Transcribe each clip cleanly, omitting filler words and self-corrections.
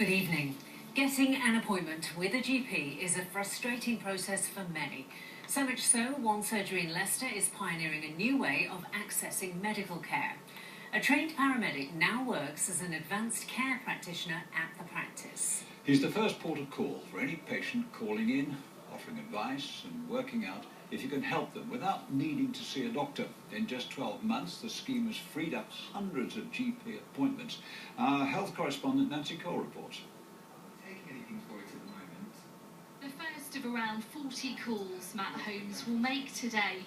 Good evening. Getting an appointment with a GP is a frustrating process for many. So much so, one surgery in Leicester is pioneering a new way of accessing medical care. A trained paramedic now works as an advanced care practitioner at the practice. He's the first port of call for any patient calling in, offering advice and working out if you can help them without needing to see a doctor. In just 12 months, the scheme has freed up hundreds of GP appointments. Our health correspondent Nancy Cole reports. Taking anything for it at the moment. The first of around 40 calls Matt Holmes will make today.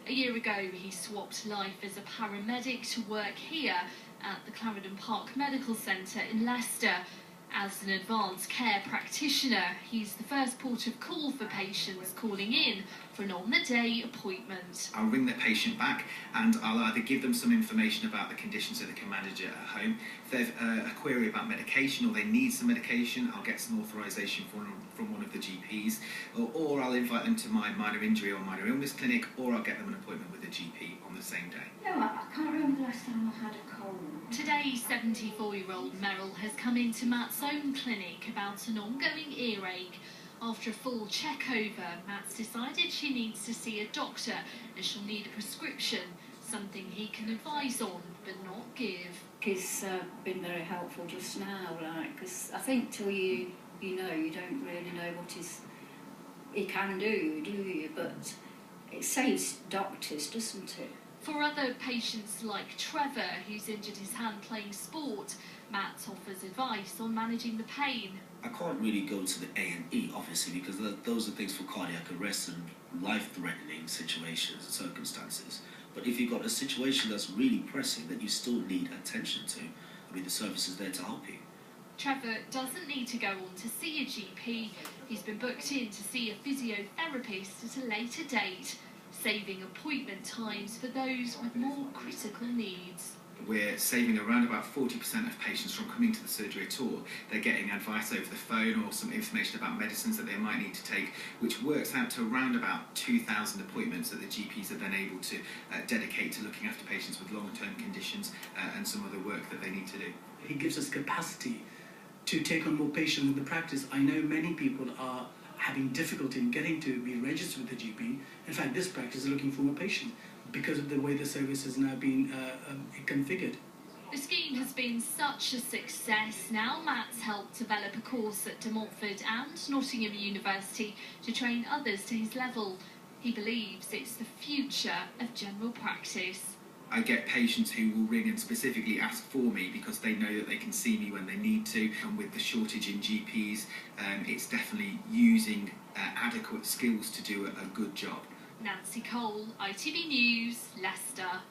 A year ago, he swapped life as a paramedic to work here at the Clarendon Park Medical Centre in Leicester. As an advanced care practitioner, he's the first port of call for patients calling in for an on-the-day appointment. I'll ring the patient back and I'll either give them some information about the condition so they can manage it at home. If they've a query about medication or they need some medication, I'll get some authorisation from one of the GPs, or I'll invite them to my minor injury or minor illness clinic, or I'll get them an appointment with a GP on the same day. No, I can't remember the last time I had a cold. Today, 74-year-old Meryl has come into Matt's own clinic about an ongoing earache. After a full check-over, Matt's decided she needs to see a doctor and she'll need a prescription, something he can advise on but not give. He's been very helpful just now, because I think till you know, you don't really know what he can do you? But it saves doctors, doesn't it? For other patients like Trevor, who's injured his hand playing sport, Matt offers advice on managing the pain. I can't really go to the A&E, obviously, because those are things for cardiac arrest and life-threatening situations and circumstances. But if you've got a situation that's really pressing that you still need attention to, I mean, the service is there to help you. Trevor doesn't need to go on to see a GP. He's been booked in to see a physiotherapist at a later date, saving appointment times for those with more critical needs. We're saving around about 40% of patients from coming to the surgery at all. They're getting advice over the phone or some information about medicines that they might need to take, which works out to around about 2,000 appointments that the GPs are then able to dedicate to looking after patients with long-term conditions and some other work that they need to do. He gives us capacity to take on more patients in the practice. I know many people are having difficulty in getting to be registered with the GP. In fact, this practice is looking for more patients because of the way the service has now been configured. The scheme has been such a success. Now Matt's helped develop a course at De Montfort and Nottingham University to train others to his level. He believes it's the future of general practice. I get patients who will ring and specifically ask for me because they know that they can see me when they need to, and with the shortage in GPs, it's definitely using adequate skills to do a good job. Nancy Cole, ITV News, Leicester.